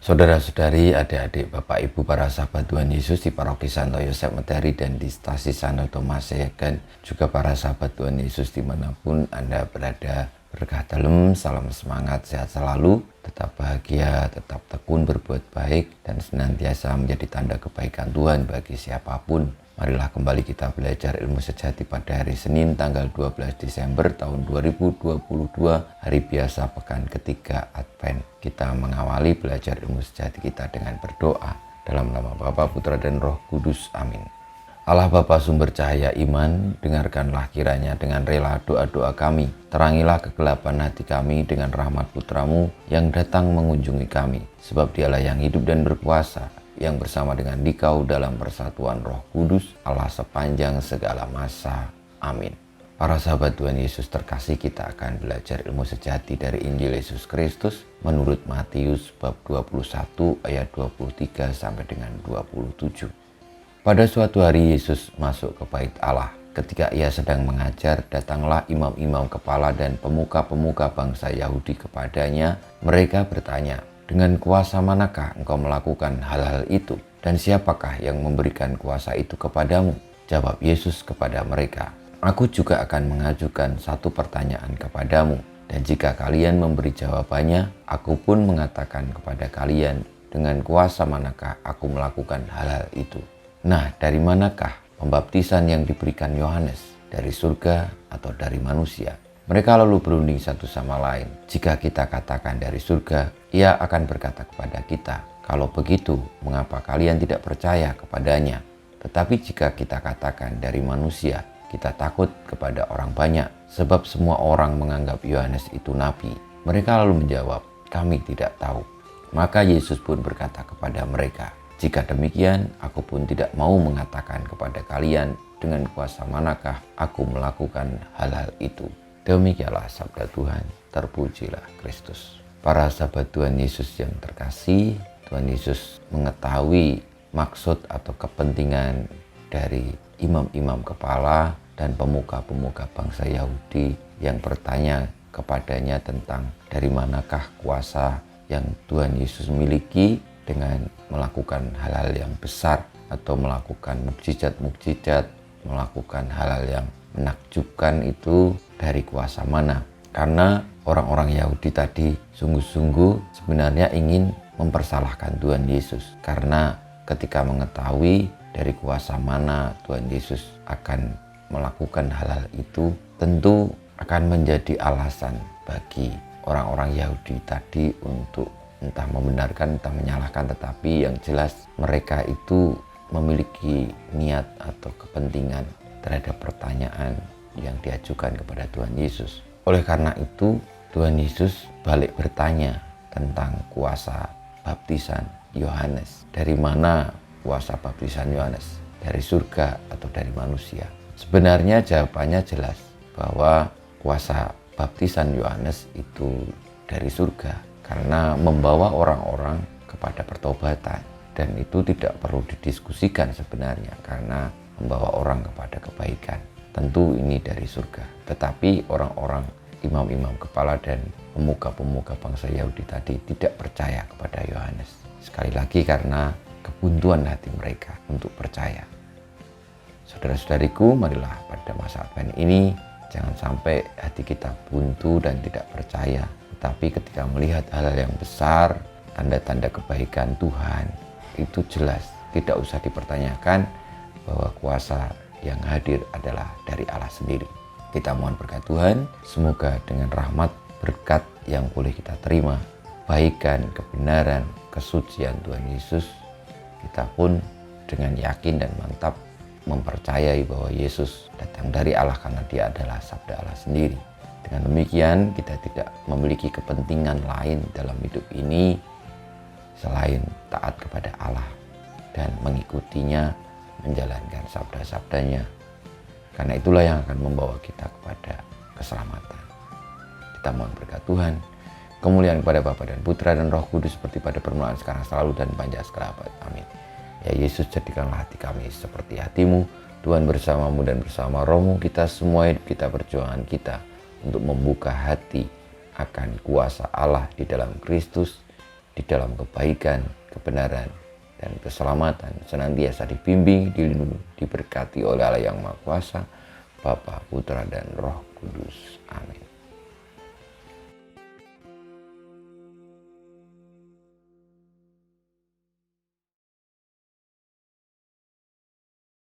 Saudara-saudari, adik-adik, Bapak Ibu, para sahabat Tuhan Yesus di Paroki Santo Yosef Medari dan di Stasi Santo Thomas dan juga para sahabat Tuhan Yesus dimanapun Anda berada. Berkah dalam, salam semangat, sehat selalu, tetap bahagia, tetap tekun berbuat baik, dan senantiasa menjadi tanda kebaikan Tuhan bagi siapapun. Marilah kembali kita belajar ilmu sejati pada hari Senin tanggal 12 Desember tahun 2022, hari biasa pekan ketiga Advent. Kita mengawali belajar ilmu sejati kita dengan berdoa. Dalam nama Bapa, Putra, dan Roh Kudus. Amin. Allah Bapa sumber cahaya iman, dengarkanlah kiranya dengan rela doa-doa kami. Terangilah kegelapan hati kami dengan rahmat Putramu yang datang mengunjungi kami. Sebab Dialah yang hidup dan berkuasa, yang bersama dengan Dikau dalam persatuan Roh Kudus, Allah sepanjang segala masa. Amin. Para sahabat Tuhan Yesus terkasih, kita akan belajar ilmu sejati dari Injil Yesus Kristus menurut Matius bab 21 ayat 23 sampai dengan 27. Pada suatu hari Yesus masuk ke bait Allah. Ketika ia sedang mengajar, datanglah imam-imam kepala dan pemuka-pemuka bangsa Yahudi kepadanya. Mereka bertanya, "Dengan kuasa manakah engkau melakukan hal-hal itu? Dan siapakah yang memberikan kuasa itu kepadamu?" Jawab Yesus kepada mereka, "Aku juga akan mengajukan satu pertanyaan kepadamu. Dan jika kalian memberi jawabannya, aku pun mengatakan kepada kalian, dengan kuasa manakah aku melakukan hal-hal itu. Nah, dari manakah pembaptisan yang diberikan Yohanes? Dari surga atau dari manusia?" Mereka lalu berunding satu sama lain. "Jika kita katakan dari surga, ia akan berkata kepada kita, 'Kalau begitu, mengapa kalian tidak percaya kepadanya?' Tetapi jika kita katakan dari manusia, kita takut kepada orang banyak, sebab semua orang menganggap Yohanes itu nabi." Mereka lalu menjawab, "Kami tidak tahu." Maka Yesus pun berkata kepada mereka, "Jika demikian, aku pun tidak mau mengatakan kepada kalian dengan kuasa manakah aku melakukan hal-hal itu." Demikianlah sabda Tuhan, terpujilah Kristus. Para sahabat Tuhan Yesus yang terkasih, Tuhan Yesus mengetahui maksud atau kepentingan dari imam-imam kepala dan pemuka-pemuka bangsa Yahudi yang bertanya kepadanya tentang dari manakah kuasa yang Tuhan Yesus miliki dengan melakukan hal-hal yang besar atau melakukan mukjizat-mukjizat, melakukan hal-hal yang menakjubkan itu dari kuasa mana. Karena orang-orang Yahudi tadi sungguh-sungguh sebenarnya ingin mempersalahkan Tuhan Yesus. Karena ketika mengetahui dari kuasa mana Tuhan Yesus akan melakukan hal-hal itu, tentu akan menjadi alasan bagi orang-orang Yahudi tadi untuk entah membenarkan, entah menyalahkan, tetapi yang jelas mereka itu memiliki niat atau kepentingan terhadap pertanyaan yang diajukan kepada Tuhan Yesus. Oleh karena itu, Tuhan Yesus balik bertanya tentang kuasa baptisan Yohanes. Dari mana kuasa baptisan Yohanes? Dari surga atau dari manusia? Sebenarnya jawabannya jelas bahwa kuasa baptisan Yohanes itu dari surga, karena membawa orang-orang kepada pertobatan, dan itu tidak perlu didiskusikan sebenarnya karena membawa orang kepada kebaikan. Tentu ini dari surga. Tetapi orang-orang imam-imam kepala dan pemuka-pemuka bangsa Yahudi tadi tidak percaya kepada Yohanes. Sekali lagi karena kebuntuan hati mereka untuk percaya. Saudara-saudariku, marilah pada masa Advent ini jangan sampai hati kita buntu dan tidak percaya. Tapi ketika melihat hal-hal yang besar, tanda-tanda kebaikan Tuhan, itu jelas tidak usah dipertanyakan bahwa kuasa yang hadir adalah dari Allah sendiri. Kita mohon berkat Tuhan, semoga dengan rahmat berkat yang boleh kita terima, kebaikan, kebenaran, kesucian Tuhan Yesus, kita pun dengan yakin dan mantap mempercayai bahwa Yesus datang dari Allah karena Dia adalah sabda Allah sendiri. Dengan demikian, kita tidak memiliki kepentingan lain dalam hidup ini selain taat kepada Allah dan mengikutinya, menjalankan sabda-sabdanya. Karena itulah yang akan membawa kita kepada keselamatan. Kita mohon berkat Tuhan, kemuliaan kepada Bapa dan Putra dan Roh Kudus seperti pada permulaan, sekarang, selalu, dan panjang segala abad. Amin. Ya Yesus, jadikanlah hati kami seperti hati-Mu. Tuhan bersamamu dan bersama Roh-Mu, kita semua hidup kita, perjuangan kita untuk membuka hati akan kuasa Allah di dalam Kristus di dalam kebaikan, kebenaran, dan keselamatan, senantiasa dibimbing, dilindungi, diberkati oleh Allah yang Maha Kuasa, Bapa, Putra, dan Roh Kudus.